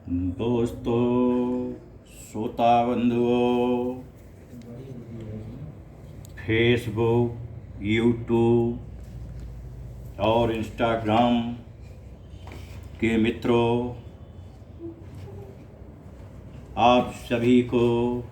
दोस्तों, श्रोता बंधुओं, फेसबुक, यूट्यूब और इंस्टाग्राम के मित्रों, आप सभी को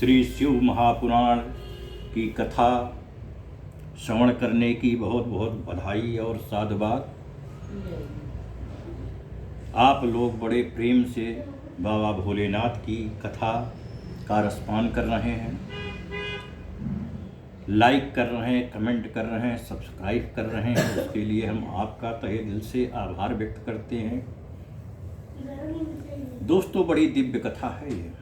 श्री शिव महापुराण की कथा श्रवण करने की बहुत बहुत बधाई और साधुवाद। आप लोग बड़े प्रेम से बाबा भोलेनाथ की कथा का रसपान कर रहे हैं, लाइक कर रहे हैं, कमेंट कर रहे हैं, सब्सक्राइब कर रहे हैं। उसके लिए हम आपका तहे दिल से आभार व्यक्त करते हैं। दोस्तों, बड़ी दिव्य कथा है ये।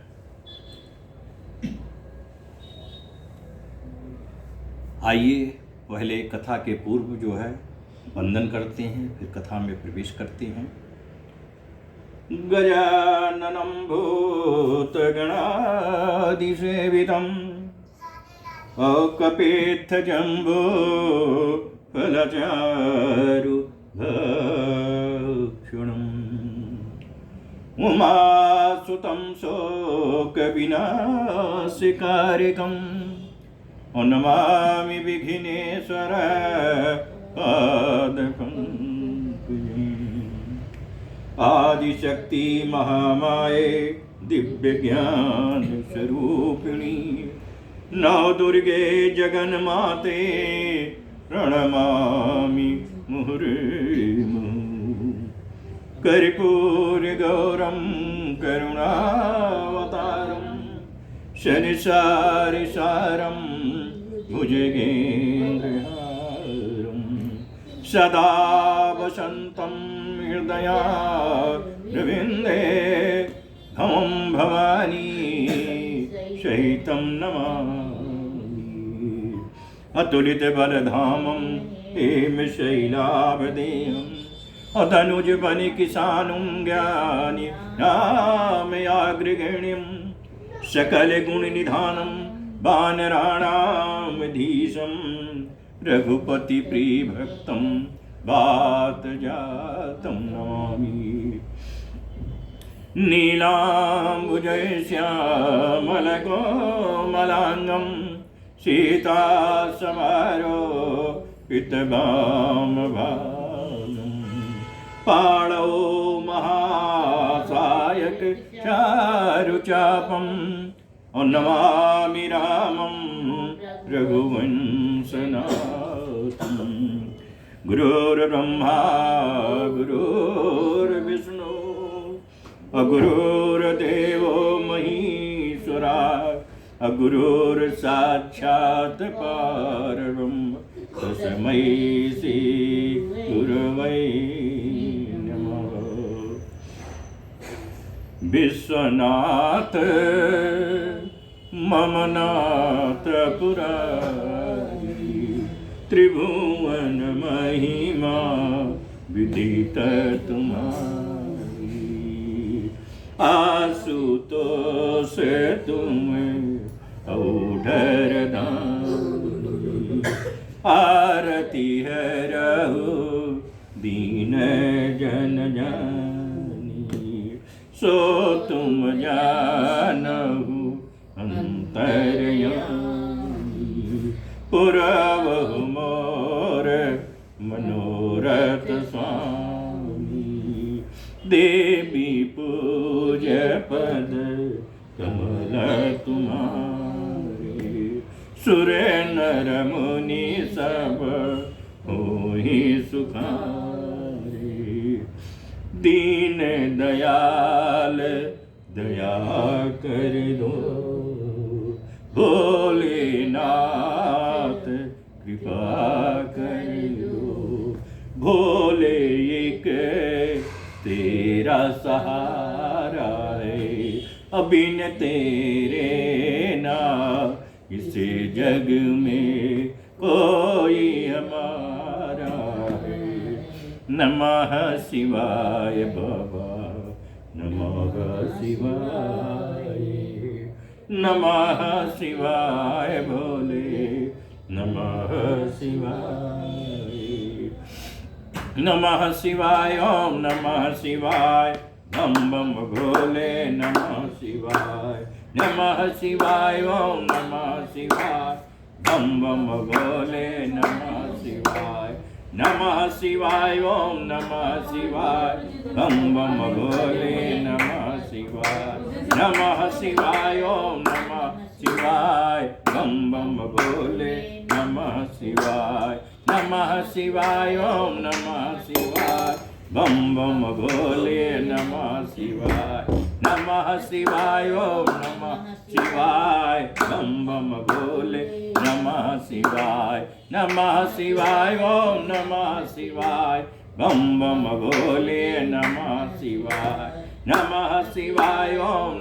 आइए पहले कथा के पूर्व जो है वंदन करते हैं, फिर कथा में प्रवेश करते हैं। गजाननं भूतगणादिसेवितं अकपेत्थजम्बो फलचारु भक्षणम् उमासुतं शोकविनाशकारिकम् नमामि विघ्नेश्वर पादपङ्कजम्। आदिशक्ति महामाये दिव्य ज्ञान स्वरूपिणी नवदुर्गे जगन्माते प्रणमामि मुहुर्मुहुः। कर्पूरगौरं करुणावतारं शनिसारिसारं भुजगेन्द्रहारं सदा वसन्तं हृदयारविन्दे भवं भवानी सहितं नमामि। अतुलितबलधामं हेमशैलाभदेहम् अतनुजवनिकिसानुं ज्ञानि नामयाग्रगण्यं सकलगुणनिधानं वानराणामधीशं रघुपतिप्रियभक्तं वातजातं नमामि। नीलाम्बुजश्यामलकोमलाङ्गं सीतासमारोपितवामभागं पाणौ महासायक चारुचापं नमामि रामं रघुवंशनाथं। गुरुर्ब्रह्मा गुरुर्विष्णु गुरुर्देवो महेश्वरा गुरुर्साक्षात् परब्रह्म तस्मै श्री गुरवे नमः। विश्वनाथ मम नाथ पुरारी त्रिभुवन महिमा विदित तुम्हारी। आशुतोष तुम औढर दानी आरती है रहो दीन जन जानी। सो तुम जानहु अंतर्यामी पुरवहु मोर मनोरथ स्वामी। देवी पूज पद कमल तुम्हारे सुर नर मुनि सब होहि सुखारे। दीन दयाल दया कर दो भोलेनाथ कृपा कर दो। भोले एक तेरा सहारा है अबिन तेरे ना इस जग में कोई हमारा है। नमः शिवाय बाबा नमः शिवाय नमः शिवाय भोले, नमः शिवाय, नमः शिवाय, ओम नमः शिवाय, बम बम भोले, नमः शिवाय, नमः शिवाय, ओम नमः शिवाय, बम बम भोले, नमः शिवाय, नमः शिवाय, ओम नमः शिवाय, बम बम भोले, नमः शिवाय, नमः शिवाय, ओम नमः शिवाय, बम बम भोले, नमः शिवाय, नमः शिवाय, ओम नमः शिवाय, बम बम भोले, नमः शिवाय, नमः शिवाय, ओम नमः शिवाय, बम बम भोले, नमः शिवाय, नमः शिवाय, ओम नमः शिवाय, बम बम भोले, नमः शिवाय, नमः शिवाय, ओम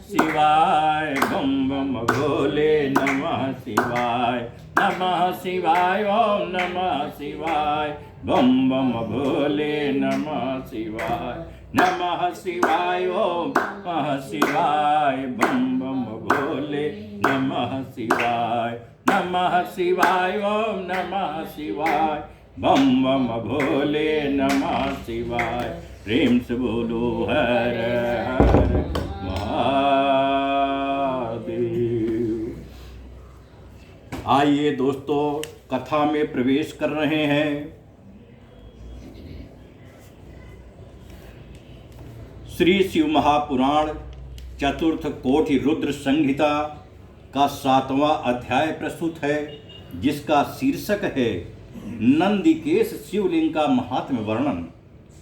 शिवाय, बम बम भोले, नमः शिवाय, नमः शिवाय, ओम नमः शिवाय, बम बम भोले, नमः शिवाय, नमः शिवाय, ओम नमः शिवाय, बम बम भोले, नमः शिवाय, नमः शिवाय, ओम नमः शिवाय, बम बम भोले, नमः शिवाय। प्रेम से बोलो हर हर महादेव। आइए दोस्तों, कथा में प्रवेश कर रहे हैं। श्री शिव महापुराण चतुर्थ कोटि रुद्र संहिता का 7वां अध्याय प्रस्तुत है, जिसका शीर्षक है नंदिकेश शिवलिंग का महात्म्य वर्णन।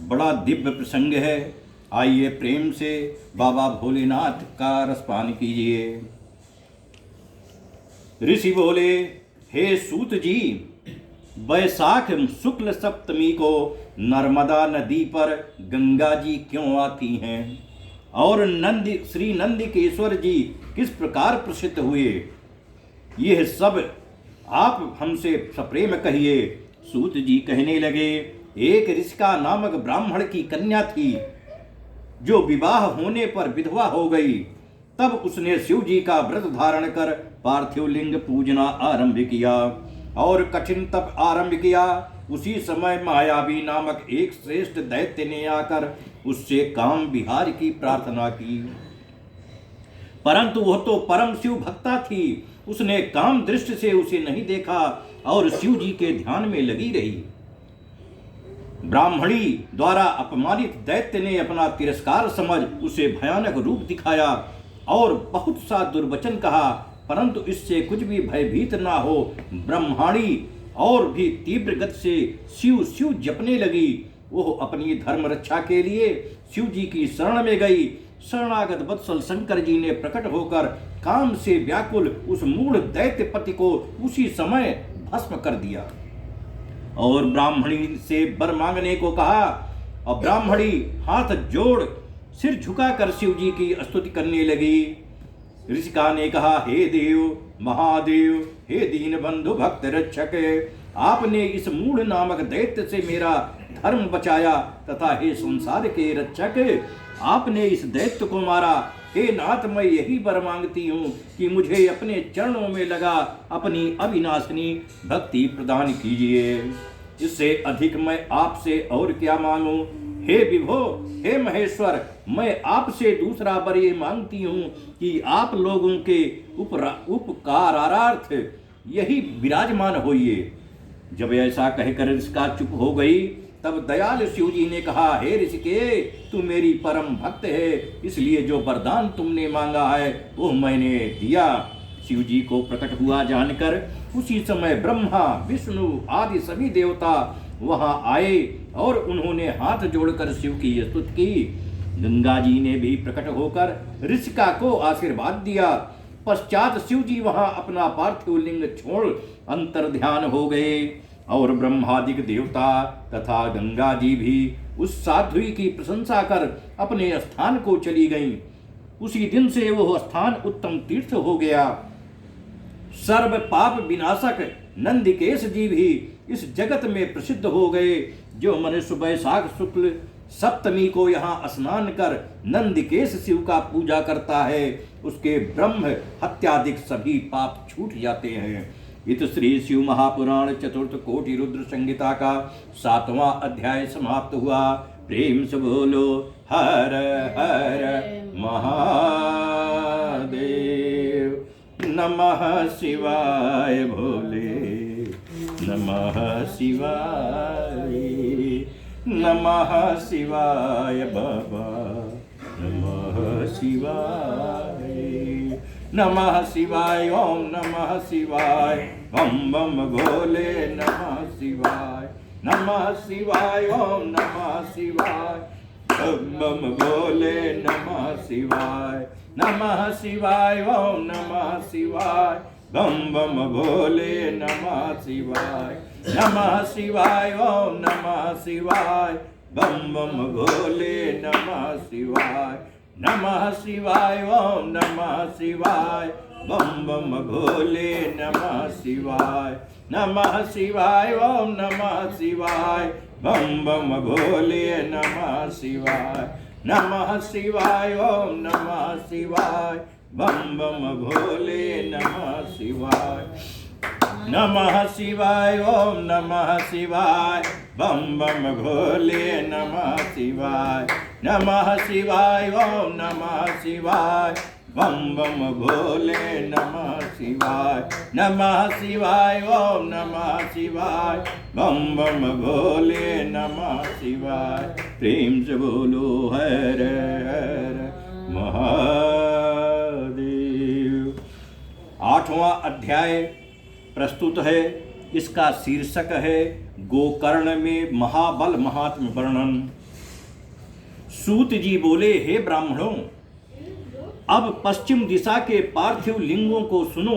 बड़ा दिव्य प्रसंग है। आइए प्रेम से बाबा भोलेनाथ का रसपान कीजिए। ऋषि बोले, हे सूत जी, वैशाख शुक्ल सप्तमी को नर्मदा नदी पर गंगा जी क्यों आती हैं और श्री नंदिकेश्वर जी किस प्रकार प्रसिद्ध हुए, यह सब आप हमसे सप्रेम कहिए। सूत जी कहने लगे, एक ऋषिका नामक ब्राह्मण की कन्या थी, जो विवाह होने पर विधवा हो गई। तब उसने शिव जी का व्रत धारण कर पार्थिव लिंग पूजना आरंभ किया और कठिन तप आरंभ किया। उसी समय मायावी नामक एक श्रेष्ठ दैत्य ने आकर उससे काम विहार की प्रार्थना की, परंतु वह तो परम शिव भक्ता थी। उसने काम दृष्टि से उसे नहीं देखा और शिव जी के ध्यान में लगी रही। ब्राह्मणी द्वारा अपमानित दैत्य ने अपना तिरस्कार समझ उसे भयानक रूप दिखाया और बहुत सा दुर्वचन कहा, परंतु इससे कुछ भी भयभीत ना हो ब्रह्माणी और भी तीव्र गति से शिव शिव जपने लगी। वह अपनी धर्म रक्षा के लिए शिव जी की शरण में गई। शरणागत वत्सल शंकर जी ने प्रकट होकर काम से व्याकुल उस मूढ़ दैत्यपति को उसी समय भस्म कर दिया और ब्राह्मणी से वर मांगने को कहा। और ब्राह्मणी हाथ जोड़ सिर झुकाकर शिव जी की स्तुति करने लगी। ऋषिका ने कहा, हे देव महादेव, हे दीन बंधु भक्त रक्षक, आपने इस मूढ़ नामक दैत्य से मेरा धर्म बचाया तथा हे संसार के रक्षक, आपने इस दैत्य को मारा। हे नाथ, मैं यही वर मांगती हूँ कि मुझे अपने चरणों में लगा अपनी अविनाशिनी भक्ति प्रदान कीजिए। इससे अधिक मैं आपसे और क्या मांगूं? हे विभो, हे महेश्वर, मैं आपसे दूसरा वर ये मांगती हूँ कि आप लोगों के उपकारार्थ यही विराजमान होइए। जब ऐसा कहकर ऋषिका चुप हो गई, तब दयाल शिव जी ने कहा, हे ऋषिके, तू मेरी परम भक्त है, इसलिए जो वरदान तुमने मांगा है वो मैंने दिया। शिव जी को प्रकट हुआ जानकर उसी समय ब्रह्मा विष्णु आदि सभी देवता वहां आए और उन्होंने हाथ जोड़कर शिव की स्तुति की। गंगा जी ने भी प्रकट होकर ऋषिका को आशीर्वाद दिया। पश्चात शिव जी वहां अपना पार्थिव लिंग छोड़ अंतर ध्यान हो गए और ब्रह्मादिक देवता तथा गंगा जी भी उस साध्वी की प्रशंसा कर अपने स्थान को चली गईं। उसी दिन से वह स्थान उत्तम तीर्थ हो गया। सर्व पाप विनाशक नंदिकेश जी भी इस जगत में प्रसिद्ध हो गए। जो मनुष्य वैशाख शुक्ल सप्तमी को यहाँ स्नान कर नंदिकेश शिव का पूजा करता है, उसके ब्रह्म हत्यादिक सभी पाप छूट जाते हैं। इत श्री शिव महापुराण चतुर्थ कोटि रुद्र संहिता का 7वां अध्याय समाप्त हुआ। प्रेम से बोलो हर हर महादेव। नमः शिवाय भोले, नमः शिवाय, नमः शिवाय बाबा, नमः शिवाय, नमः शिवाय, ओम नमः शिवाय, बम बम भोले नमः शिवाय, नमः शिवाय, ओम नमः शिवाय, बम बम भोले नमः शिवाय, नमः शिवाय, ओम नमः शिवाय, बम बम भोले नमः शिवाय, नमः शिवाय, ओम नमः शिवाय, बम बम भोले नमः शिवाय, नमः शिवाय, ओम नमः शिवाय, बम बम भोले नमः शिवाय, नमः शिवाय, ओम नमः शिवाय, बम बम भोले नमः शिवाय, नमः शिवाय, ओम नमः शिवाय, बम बम भोले नमः शिवाय, नमः शिवाय, ओम नमः शिवाय, बम बम भोले नमः शिवाय, नमः शिवाय, ओम नमः शिवाय, बम बम भोले नमः शिवाय, नमः शिवाय, ओम नमः शिवाय, बम बम भोले नमः शिवाय। प्रेम से बोलो हर हर महादेव। 8वां अध्याय प्रस्तुत है। इसका शीर्षक है गोकर्ण में महाबल महात्म्य वर्णन। सूत जी बोले, हे ब्राह्मणों, अब पश्चिम दिशा के पार्थिव लिंगों को सुनो।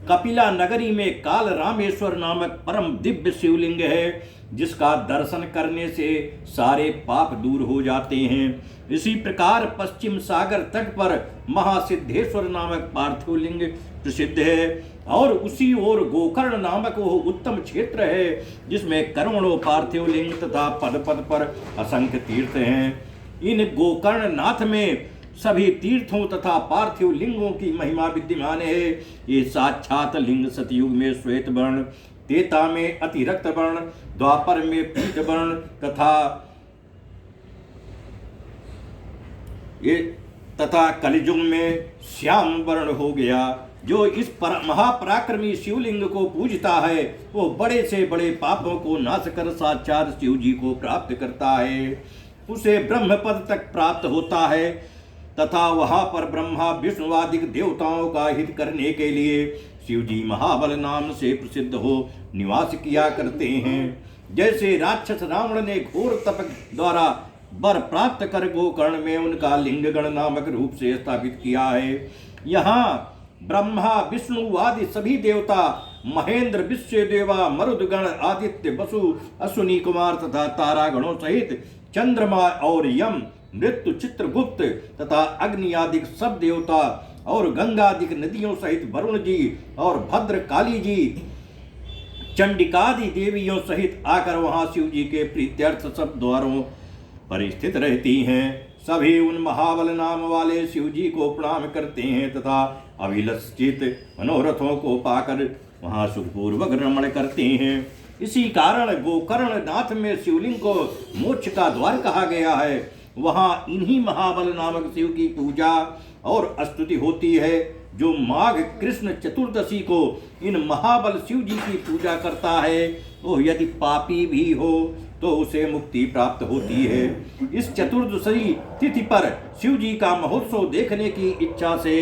कपिला नगरी में काल रामेश्वर नामक परम दिव्य शिवलिंग है, जिसका दर्शन करने से सारे पाप दूर हो जाते हैं। इसी प्रकार पश्चिम सागर तट पर महासिद्धेश्वर नामक पार्थिव लिंग प्रसिद्ध है, और उसी ओर गोकर्ण नामक वो उत्तम क्षेत्र है, जिसमें करोड़ों पार्थिव लिंग तथा पद पद पर असंख्य तीर्थ हैं। इन गोकर्ण नाथ में सभी तीर्थों तथा पार्थिव लिंगों की महिमा विद्यमान है। ये साक्षात लिंग सतयुग में श्वेत वर्ण, त्रेता में अतिरक्त वर्ण, द्वापर में पीत वर्ण तथा कलियुग में श्याम वर्ण हो गया। जो इस महापराक्रमी शिवलिंग को पूजता है, वो बड़े से बड़े पापों को नाश कर साक्षात शिव जी को प्राप्त करता है। उसे ब्रह्म पद तक प्राप्त होता है तथा वहां पर ब्रह्मा विष्णु आदि देवताओं का हित करने के लिए शिव जी महाबल नाम से प्रसिद्ध हो निवास किया करते हैं। जैसे राक्षस रावण ने घोर तप द्वारा वर प्राप्त कर गोकर्ण में उनका लिंगगण नामक रूप से स्थापित किया है, यहाँ ब्रह्मा विष्णु आदि सभी देवता, महेंद्र विश्वदेवा मरुदगण आदित्य वसु अश्विनी कुमार तथा तारागणों सहित चंद्रमा और यम मृत्यु चित्रगुप्त तथा अग्नि आदि सब देवता और गंगादिक नदियों सहित वरुण जी और भद्र काली जी चंडिकादि देवियों सहित आकर वहां शिव जी के प्रीत्यर्थ सब द्वारों पर स्थित रहती हैं। सभी उन महाबल नाम वाले शिव जी को प्रणाम करते हैं तथा अभिलषित मनोरथों को पाकर वहां सुखपूर्वक रमण करते हैं। इसी कारण गोकर्ण नाथ में शिवलिंग को मोक्ष का द्वार कहा गया है। वहां इन्हीं महाबल नामक शिव की पूजा और स्तुति होती है। जो माघ कृष्ण चतुर्दशी को इन महाबल शिव जी की पूजा करता है, वो यदि पापी भी हो तो उसे मुक्ति प्राप्त होती है। इस चतुर्दशी तिथि पर शिव जी का महोत्सव देखने की इच्छा से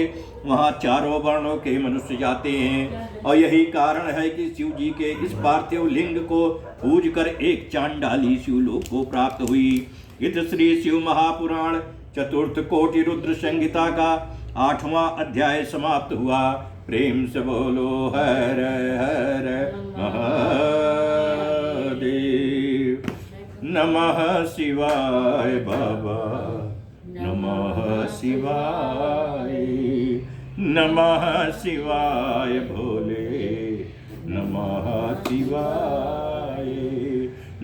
वहाँ चारों वर्णों के मनुष्य जाते हैं, और यही कारण है कि शिव जी के इस पार्थिव लिंग को पूज कर एक चांडाली शिवलोक को प्राप्त हुई। इत श्री शिव महापुराण चतुर्थ कोटि रुद्र संहिता का 8वां अध्याय समाप्त हुआ। प्रेम से बोलो हर हर महादेव। नमः शिवाय बाबा, नमः शिवाय, नमः शिवाय भोले, नमः शिवाय,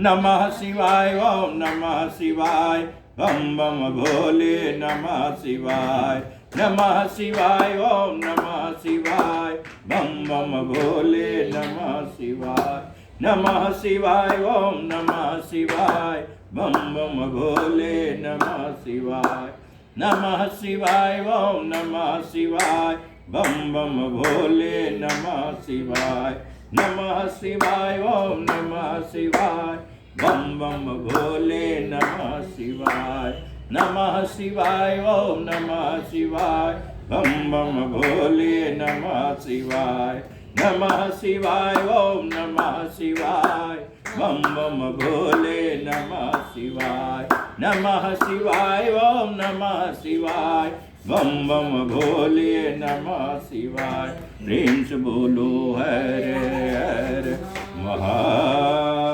नमः शिवाय ओम नमः शिवाय बम बम भोले नमः शिवाय नमः शिवाय ओम नमः शिवाय बम बम भोले नमः शिवाय नमः शिवाय ओम नमः शिवाय बम बम भोले नमः शिवाय नमः शिवाय ओम नमः शिवाय बम बम भोले नमः शिवाय नमः शिवाय ओम नमः शिवाय बम बम भोले नमः शिवाय नमः शिवाय ओम नमः शिवाय बम बम भोले नमः शिवाय नमः शिवाय ओम नमः शिवाय बम बम भोले नमः शिवाय नमः शिवाय ओम नमः शिवाय बम बम भोले नमः शिवाय। प्रेम से बोलो हर हर महादेव।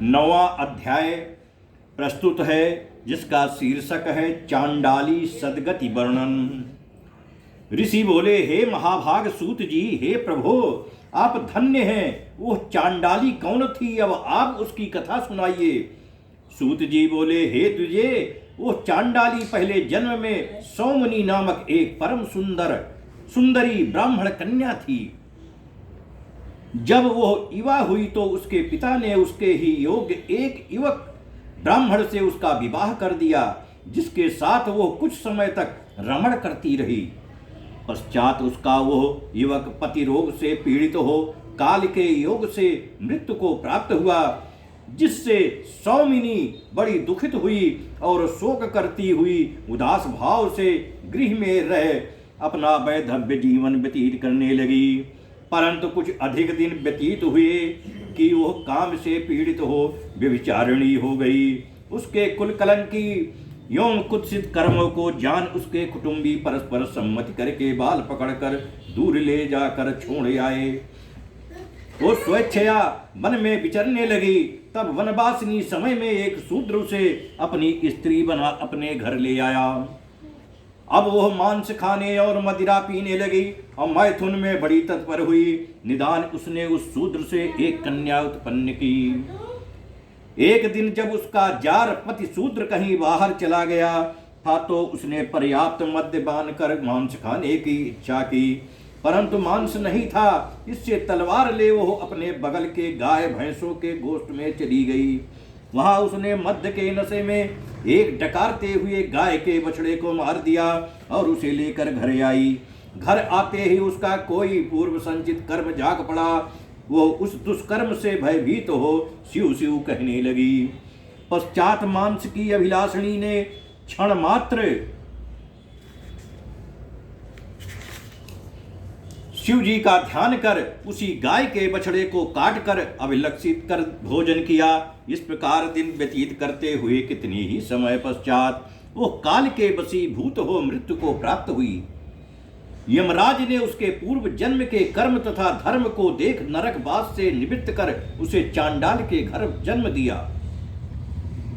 9वां अध्याय प्रस्तुत है, जिसका शीर्षक है चांडाली सदगति वर्णन। ऋषि बोले, हे महाभाग सूत जी, हे प्रभो आप धन्य हैं। वो चांडाली कौन थी, अब आप उसकी कथा सुनाइए। सूत जी बोले, हे तुझे, वो चांडाली पहले जन्म में सौमनी नामक एक परम सुंदरी ब्राह्मण कन्या थी। जब वो युवा हुई तो उसके पिता ने उसके ही योग्य एक युवक ब्राह्मण से उसका विवाह कर दिया, जिसके साथ वो कुछ समय तक रमण करती रही। पश्चात उसका वो युवक पति रोग से पीड़ित हो काल के योग से मृत्यु को प्राप्त हुआ, जिससे सौमिनी बड़ी दुखित हुई और शोक करती हुई उदास भाव से गृह में रह अपना वैधव्य जीवन व्यतीत करने लगी। परंतु कुछ अधिक दिन व्यतीत हुए कि वह काम से पीड़ित हो व्यभिचारिणी हो गई। उसके कुल कलंकी यौन कुत्सित कर्मों को जान उसके कुटुंबी परस्पर सम्मति करके बाल पकड़कर दूर ले जाकर छोड़ आए। वो स्वेच्छया वन में विचरने लगी। तब वनवासिनी समय में एक शूद्र उसे अपनी स्त्री बना अपने घर ले आया। अब वह मांस खाने और मदिरा पीने लगी और मैथुन में बड़ी तत्पर हुई। निदान उसने उस शूद्र से एक कन्या उत्पन्न की। एक दिन जब उसका जार पति शूद्र कहीं बाहर चला गया था तो उसने पर्याप्त मद्यपान कर मांस खाने की इच्छा की, परंतु मांस नहीं था। इससे तलवार ले वो अपने बगल के गाय भैंसों के गोश्त में चली गई। वहां उसने मद्य के नशे में एक डकारते हुए गाय के बछड़े को मार दिया और उसे लेकर घर आई। घर आते ही उसका कोई पूर्व संचित कर्म जाग पड़ा। वो उस दुष्कर्म से भयभीत हो शिव शिव कहने लगी। पश्चात मांस की अभिलाषणी ने क्षण मात्र शिव जी का ध्यान कर उसी गाय के बछड़े को काट कर अभिलक्षित कर भोजन किया। इस प्रकार दिन व्यतीत करते हुए कितने ही समय पश्चात वो काल के वशीभूत हो मृत्यु को प्राप्त हुई। यमराज ने उसके पूर्व जन्म के कर्म तथा धर्म को देख नरकवास से निवृत्त कर उसे चांडाल के घर जन्म दिया।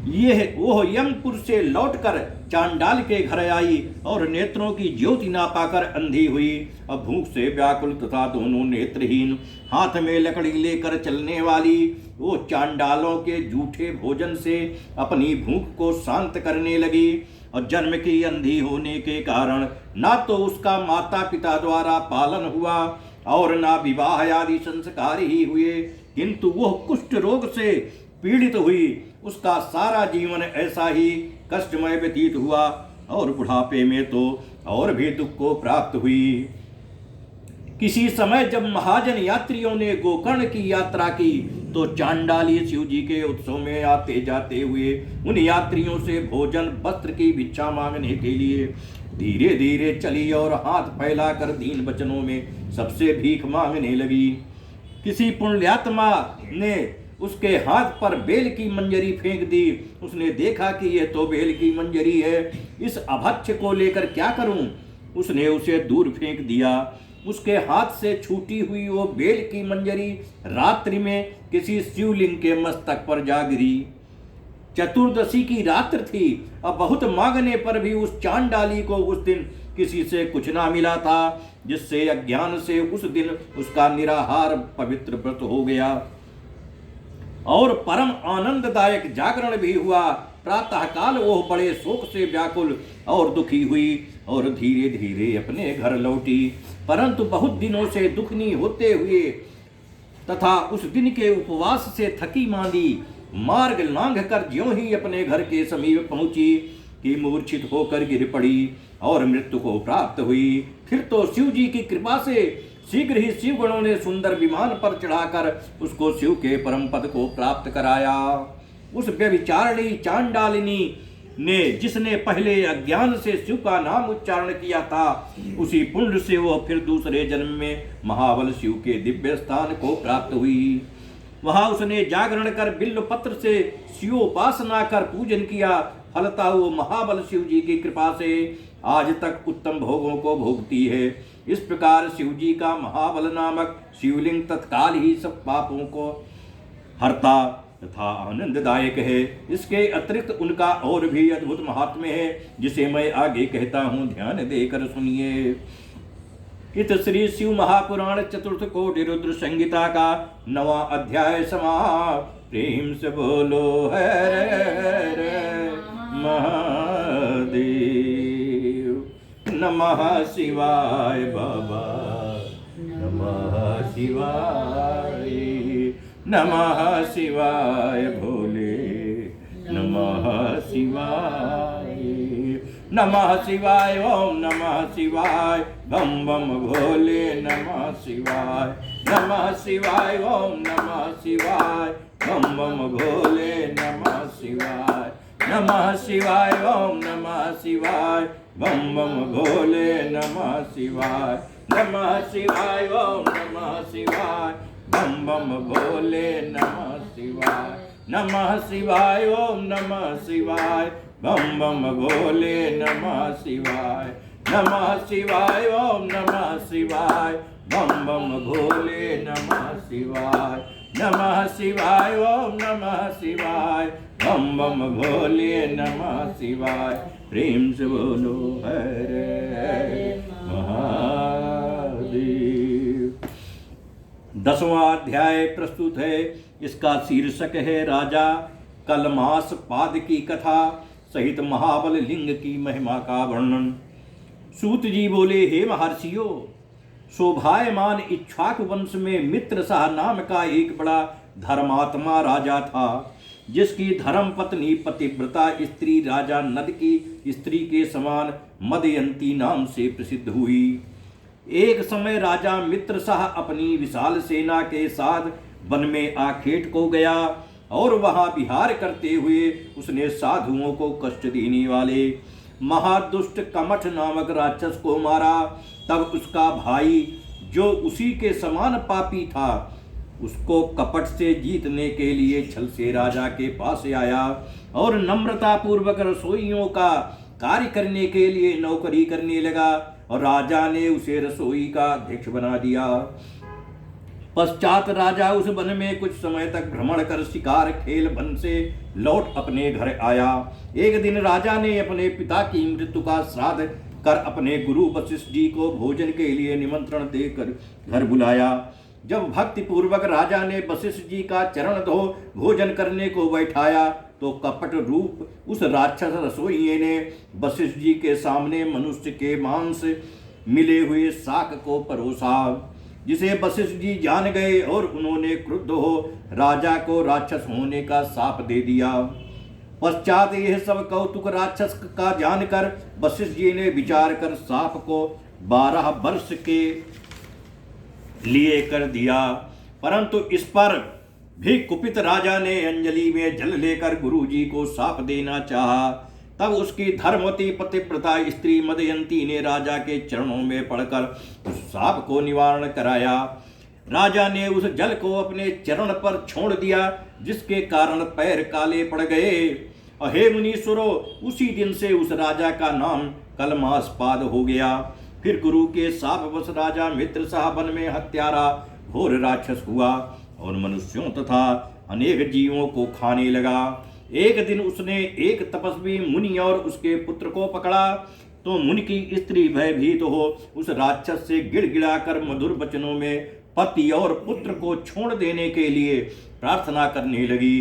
यह वो यमपुर से लौटकर चांडाल के घर आई और नेत्रों की ज्योति ना पाकर अंधी हुई। अब भूख से व्याकुल तथा दोनों नेत्रहीन हाथ में लकड़ी लेकर चलने वाली वो चांडालों के जूठे भोजन से अपनी भूख को शांत करने लगी। और जन्म की अंधी होने के कारण ना तो उसका माता पिता द्वारा पालन हुआ और ना विवाह आदि संस्कार ही हुए, किंतु वह कुष्ठ रोग से पीड़ित हुई। उसका सारा जीवन ऐसा ही कष्टमय व्यतीत हुआ और बुढ़ापे में तो और भी दुख को प्राप्त हुई। किसी समय जब महाजन यात्रियों ने गोकर्ण की यात्रा की तो चांडाली शिव जी के उत्सव में आते जाते हुए उन यात्रियों से भोजन वस्त्र की भिक्षा मांगने के लिए धीरे धीरे चली और हाथ फैलाकर दीन वचनों में सबसे भीख मांगने लगी। किसी पुण्यात्मा ने उसके हाथ पर बेल की मंजरी फेंक दी। उसने देखा कि यह तो बेल की मंजरी है, इस अभक्ष्य को लेकर क्या करूं? उसने उसे दूर फेंक दिया। उसके हाथ से छूटी हुई वो बेल की मंजरी रात्रि में किसी शिवलिंग के मस्तक पर जा गिरी। चतुर्दशी की रात्र थी। अब बहुत मांगने पर भी उस चांडाली को उस दिन किसी से कुछ ना मिला था, जिससे अज्ञान से उस दिन उसका निराहार पवित्र व्रत हो गया। और परम आनंददायक जागरण भी हुआ। प्रातः काल वह बड़े शोक से व्याकुल और दुखी हुई और धीरे धीरे अपने घर लौटी, परंतु बहुत दिनों से दुखनी होते हुए तथा उस दिन के उपवास से थकी मांदी मार्ग लांघ कर ज्यों ही अपने घर के समीप पहुंची कि मूर्छित होकर गिर पड़ी और मृत्यु को प्राप्त हुई। फिर तो शिव जी की कृपा से शीघ्र ही शिवगणों ने सुंदर विमान पर चढ़ाकर उसको शिव के परम पद को प्राप्त कराया। उस व्यभिचारिणी चांडालिनी ने जिसने पहले अज्ञान से शिव का नाम उच्चारण किया था, उसी पुण्य से वह फिर दूसरे जन्म में महाबल शिव के दिव्य स्थान को प्राप्त हुई। वहां उसने जागरण कर बिल्व पत्र से शिवोपासना कर पूजन किया। फलता वो महाबल शिव जी की कृपा से आज तक उत्तम भोगों को भोगती है। इस प्रकार शिव जी का महाबल नामक शिवलिंग तत्काल ही सब पापों को हरता तथा आनंददायक है। इसके अतिरिक्त उनका और भी अद्भुत महात्म्य है, जिसे मैं आगे कहता हूँ, ध्यान देकर सुनिए। इत श्री शिव महापुराण चतुर्थ कोटि रुद्र संहिता का 9वां अध्याय समाप्त। प्रेम से बोलो हर महादेव। नमः शिवाय बाबा, नमः शिवाय, नमः शिवाय भोले, नमः शिवाय, नमः शिवाय, ओम नमः शिवाय, बम बम भोले, नमः शिवाय, नमः शिवाय, ओम नमः शिवाय, बम बम भोले, नमः शिवाय, नमः शिवाय, ओम नमः शिवाय, बम बम भोले, नमः शिवाय, नमः शिवाय, ओम नमः शिवाय, बम बम भोले, नमः शिवाय, नमः शिवाय, ओम नमः शिवाय, बम बम भोले, नमः शिवाय, नमः शिवाय, ओम नमः शिवाय, बम बम भोले, नमः शिवाय, नमः शिवाय, ओम नमः शिवाय, बम बम भोले, नमः शिवाय। प्रेम से बोलो हर महादेव। 10वां अध्याय प्रस्तुत है। इसका शीर्षक है राजा कलमास पाद की कथा सहित महाबल लिंग की महिमा का वर्णन। सूत जी बोले, हे महर्षियों, शोभायमान इक्ष्वाकु वंश में मित्रसह नाम का एक बड़ा धर्मात्मा राजा था, जिसकी धर्म पत्नी पतिव्रता स्त्री राजा नद की स्त्री के समान मदयंती नाम से प्रसिद्ध हुई। एक समय राजा मित्रसह अपनी विशाल सेना के साथ वन में आखेट को गया और वहां विहार करते हुए उसने साधुओं को कष्ट देने वाले महादुष्ट कमठ नामक राक्षस को मारा। तब उसका भाई, जो उसी के समान पापी था, उसको कपट से जीतने के लिए छल से राजा के पास आया और नम्रता पूर्वक रसोइयों का कार्य करने के लिए नौकरी करने लगा और राजा ने उसे रसोई का अध्यक्ष बना दिया। पश्चात राजा उस वन में कुछ समय तक भ्रमण कर शिकार खेल वन से लौट अपने घर आया। एक दिन राजा ने अपने पिता की मृत्यु का श्राद्ध कर अपने गुरु वशिष्ठ जी को भोजन के लिए निमंत्रण देकर घर बुलाया। जब भक्ति पूर्वक राजा ने वशिष्ठ जी का चरण धो भोजन करने को बैठाया तो कपट रूप उस राक्षस रसोइये ने वशिष्ठ जी के सामने मनुष्य के मांस मिले हुए शाक को परोसा, जिसे वशिष्ठ जी जान गए और उन्होंने क्रुद्ध हो राजा को राक्षस होने का शाप दे दिया। पश्चात यह सब कौतुक राक्षस का जानकर वशिष्ठ जी ने विचार कर शाप को 12 वर्ष के लिए कर दिया, परंतु इस पर भी कुपित राजा ने अंजलि में जल लेकर गुरु जी को शाप देना चाहा। तब उसकी धर्मवती पतिव्रता स्त्री मदयंती ने राजा के चरणों में पड़कर उस शाप को निवारण कराया। राजा ने उस जल को अपने चरण पर छोड़ दिया, जिसके कारण पैर काले पड़ गए। हे मुनीश्वरों, उसी दिन से उस राजा का नाम कलमासपाद हो गया। फिर गुरु के शापवश राजा मित्रसह वन में हत्यारा घोर राक्षस हुआ और मनुष्यों तथा अनेक जीवों को खाने लगा। एक दिन उसने एक तपस्वी मुनि और उसके पुत्र को पकड़ा तो मुनि की स्त्री भयभीत हो उस राक्षस से गिड़गिड़ाकर मधुर वचनों में पति और पुत्र को छोड़ देने के लिए प्रार्थना करने लगी।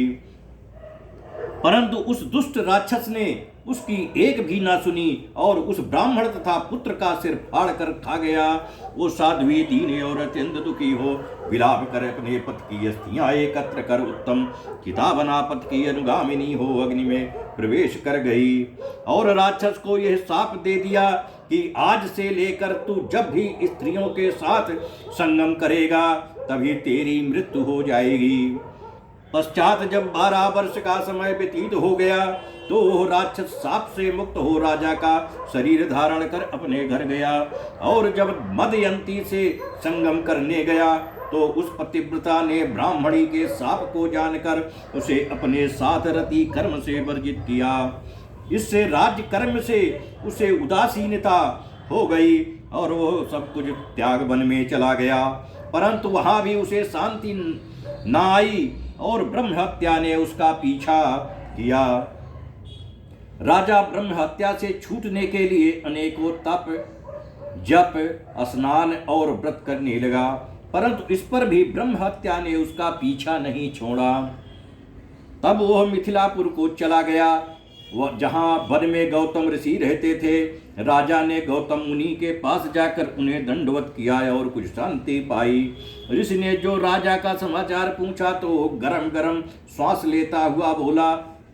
परंतु उस दुष्ट राक्षस ने उसकी एक भी ना सुनी और उस ब्राह्मण तथा पुत्र का सिर फाड़ कर खा गया। वो साध्वी दीन और अत्यंत दुखी हो विलाप कर अपने पति की अस्थियां एकत्र कर उत्तम चिता बना पति की अनुगामिनी हो अग्नि में प्रवेश कर गई और राक्षस को यह शाप दे दिया कि आज से लेकर तू जब भी स्त्रियों के साथ संगम करेगा तभी तेरी मृत्यु हो जाएगी। पश्चात जब 12 वर्ष का समय व्यतीत हो गया तो वह राक्षस साप से मुक्त हो राजा का शरीर धारण कर अपने घर गया और जब मदयंती से संगम करने गया तो उस पतिव्रता ने ब्राह्मणी के शाप को जानकर उसे अपने साथ रति कर्म से वर्जित किया। इससे राज्य कर्म से उसे उदासीनता हो गई और वह सब कुछ त्याग वन में चला गया। परंतु वहां भी उसे शांति न आई और ब्रह्म हत्या ने उसका पीछा किया। राजा ब्रह्म हत्या से छूटने के लिए अनेकों तप जप स्नान और व्रत करने लगा, परंतु इस पर भी ब्रह्म हत्या ने उसका पीछा नहीं छोड़ा। तब वह मिथिलापुर को चला गया, वह जहाँ वन में गौतम ऋषि रहते थे। राजा ने गौतम मुनि के पास जाकर उन्हें दंडवत किया और कुछ शांति पाई। ऋषि ने जो राजा का समाचार पूछा तो गरम गरम श्वास लेता हुआ बोला,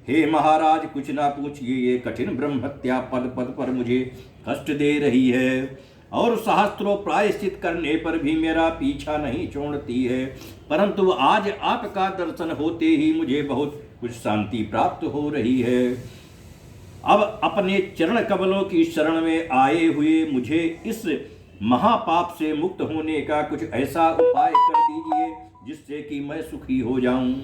हे महाराज, कुछ ना पूछिए, ये कठिन ब्रह्म हत्या पद पद पर मुझे कष्ट दे रही है और सहस्त्रों प्रायश्चित करने पर भी मेरा पीछा नहीं छोड़ती है। परंतु आज आपका दर्शन होते ही मुझे बहुत कुछ शांति प्राप्त हो रही है। अब अपने चरण कमलों की शरण में आए हुए मुझे इस महापाप से मुक्त होने का कुछ ऐसा उपाय कर दीजिए जिससे कि मैं सुखी हो जाऊं।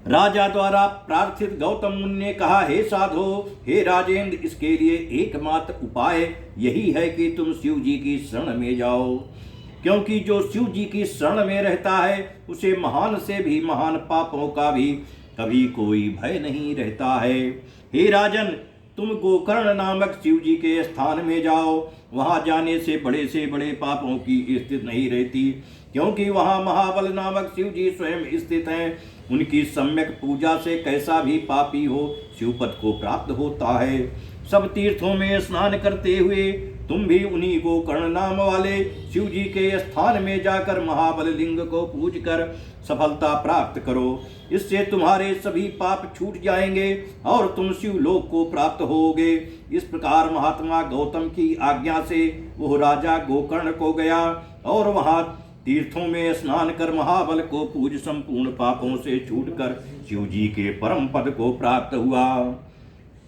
राजा द्वारा प्रार्थित गौतम मुनि ने कहा, हे साधो, हे राजेंद्र, इसके लिए एकमात्र उपाय यही है कि तुम शिव जी की शरण में जाओ, क्योंकि जो शिव जी की शरण में रहता है उसे महान से भी महान पापों का भी कभी कोई भय नहीं रहता है। हे राजन, तुम गोकर्ण नामक शिव जी के स्थान में जाओ, वहां जाने से बड़े पापों की स्थिति नहीं रहती, क्योंकि वहां महाबल नामक शिव जी स्वयं स्थित हैं। उनकी सम्यक पूजा से कैसा भी पापी हो शिवपद को प्राप्त होता है। सब तीर्थों में स्नान करते हुए तुम भी उन्हीं गोकर्ण नाम वाले शिव जी के स्थान में जाकर महाबल लिंग को पूज कर सफलता प्राप्त करो। इससे तुम्हारे सभी पाप छूट जाएंगे और तुम शिवलोक को प्राप्त होगे। इस प्रकार महात्मा गौतम की आज्ञा से वह राजा गोकर्ण को गया और वहां तीर्थों में स्नान कर महाबल को पूज संपूर्ण पापों से छूटकर शिव जी के परम पद को प्राप्त हुआ।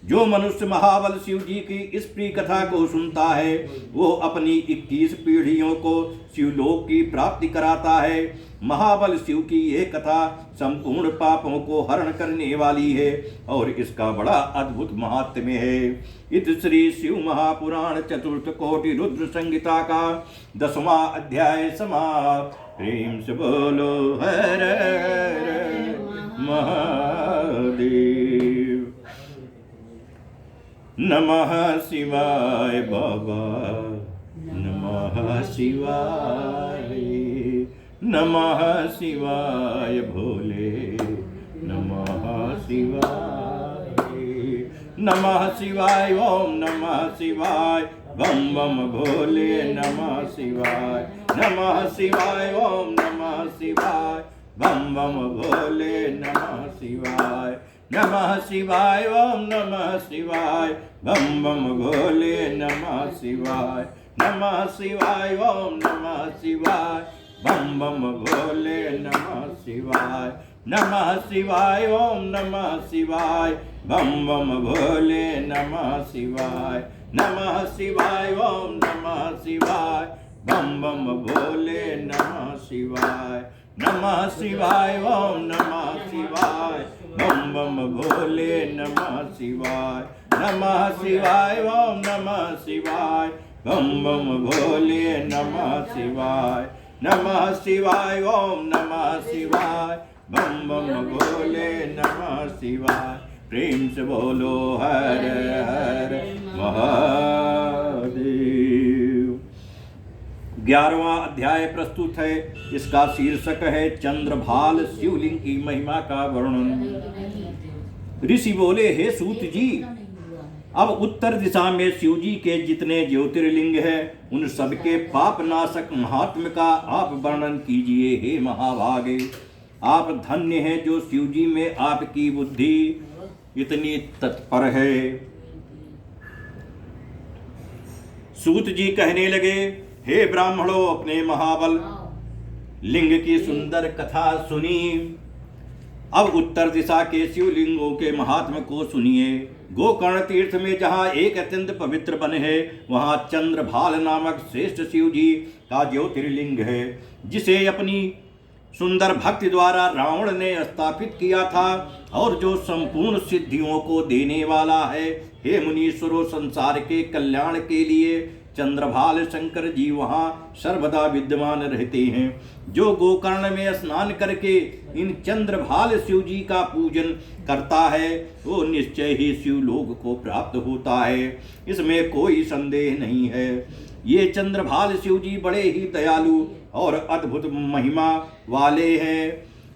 जो मनुष्य महाबल शिव जी की इस प्रिय कथा को सुनता है वो अपनी 21 पीढ़ियों को शिवलोक की प्राप्ति कराता है। महाबल शिव की यह कथा संपूर्ण पापों को हरण करने वाली है और इसका बड़ा अद्भुत महात्म्य है। इत श्री शिव महापुराण चतुर्थ कोटि रुद्र संहिता का 10वां अध्याय समाप्त। प्रेम से बोलो हर हर महादेव। नमः शिवाय बाबा, नमः शिवाय, नमः शिवाय भोले, नमः शिवाय, नमः शिवाय, ओम नमः शिवाय, बम बम भोले, नमः शिवाय, नमः शिवाय, ओम नमः शिवाय, बम बम भोले, नमः शिवाय, नमः शिवाय, ओम नमः शिवाय, बम बम भोले, नमः शिवाय, नमः शिवाय, ओम नमः शिवाय, बम बम भोले, नमः शिवाय, नमः शिवाय, ओम नमः शिवाय, बम बम भोले, नमः शिवाय, नमः शिवाय, ओम नमः शिवाय, बम बम भोले, नमः शिवाय, नमः शिवाय, ओम नमः शिवाय, बम बम भोले, नमः शिवाय, नमः शिवाय, ओम नमः शिवाय, बम बम भोले, नमः शिवाय, नमः शिवाय, ओम नमः शिवाय, बम बम भोले, नमः शिवाय। प्रेम से बोलो हर हर महादेव। 11वां अध्याय प्रस्तुत है। इसका शीर्षक है चंद्रभाल शिवलिंग की महिमा का वर्णन। ऋषि बोले, हे सूत जी, अब उत्तर दिशा में शिव जी के जितने ज्योतिर्लिंग हैं उन सबके पाप नाशक महात्म का आप वर्णन कीजिए। हे महाभागे, आप धन्य हैं जो शिव जी में आपकी बुद्धि इतनी तत्पर है। सूत जी कहने लगे, हे ब्राह्मणों, अपने महाबल लिंग की सुंदर कथा सुनी। अब उत्तर दिशा के शिवलिंगों के महात्म को सुनिए। गोकर्ण तीर्थ में जहाँ एक अत्यंत पवित्र वन है, वहाँ चंद्रभाल नामक श्रेष्ठ शिव जी का ज्योतिर्लिंग है, जिसे अपनी सुंदर भक्ति द्वारा रावण ने स्थापित किया था और जो संपूर्ण सिद्धियों को देने वाला है। हे मुनीश्वरों, संसार के कल्याण के लिए चंद्रभाल शंकर जी वहाँ सर्वदा विद्यमान रहते हैं। जो गोकर्ण में स्नान करके इन चंद्रभाल शिव जी का पूजन करता है वो निश्चय ही शिवलोक को प्राप्त होता है, इसमें कोई संदेह नहीं है। ये चंद्रभाल शिव जी बड़े ही दयालु और अद्भुत महिमा वाले हैं।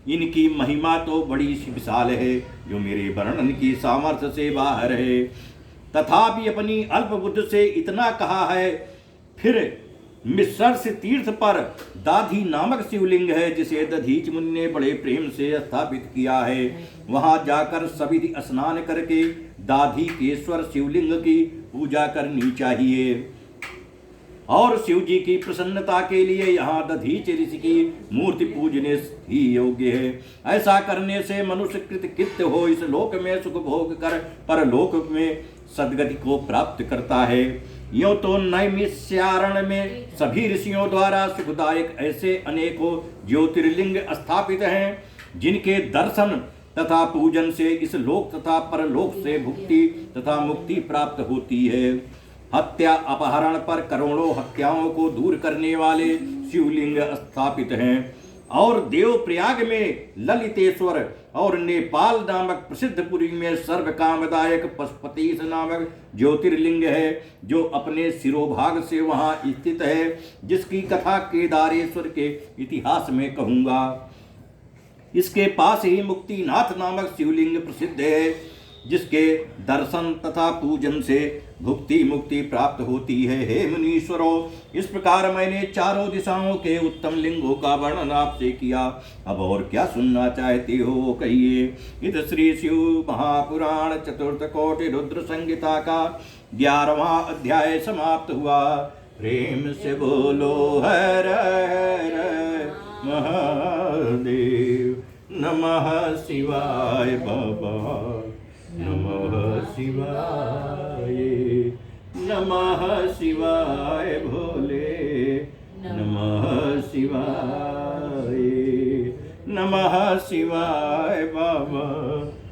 इनकी महिमा तो बड़ी विशाल है, जो मेरे वर्णन की सामर्थ्य से बाहर है। तथापि अपनी अल्प बुद्धि से इतना कहा है। फिर मिश्रर्ष तीर्थ पर दाधी नामक शिवलिंग है, जिसे दधीच मुनि ने बड़े प्रेम से स्थापित किया है। वहां जाकर सभी स्नान करके दाधी केश्वर शिवलिंग की पूजा करनी चाहिए और शिव जी की प्रसन्नता के लिए यहाँ दधीच ऋषि की मूर्ति पूजने ही योग्य है। ऐसा करने से मनुष्य कृतकृत्य हो इस लोक में सुख भोग कर परलोक में सद्गति को प्राप्त करता है। यूं तो नैमिषारण्य में सभी ऋषियों द्वारा सुखदायक ऐसे अनेकों ज्योतिर्लिंग स्थापित हैं, जिनके दर्शन तथा पूजन से इस लोक तथा परलोक से भुक्ति तथा मुक्ति प्राप्त होती है। हत्या अपहरण पर करोड़ों हत्याओं को दूर करने वाले शिवलिंग स्थापित हैं और देवप्रयाग में ललितेश्वर और नेपाल नामक प्रसिद्ध पुरी में सर्व कामदायक पशुपतीश नामक ज्योतिर्लिंग है, जो अपने शिरोभाग से वहां स्थित है, जिसकी कथा केदारेश्वर के इतिहास में कहूंगा। इसके पास ही मुक्तिनाथ नामक शिवलिंग प्रसिद्ध है, जिसके दर्शन तथा पूजन से भुक्ति मुक्ति प्राप्त होती है। हे मुनीश्वरों, इस प्रकार मैंने चारों दिशाओं के उत्तम लिंगों का वर्णन आपसे किया। अब और क्या सुनना चाहते हो कहिए। इत श्री शिव महापुराण चतुर्थ कोटि रुद्र संहिता का 11वां अध्याय समाप्त हुआ। प्रेम से बोलो हर हर महादेव। नमः शिवाय बाबा, नमः शिवाय, नमः शिवाय भोले, नमः शिवाय, नमः शिवाय बाबा,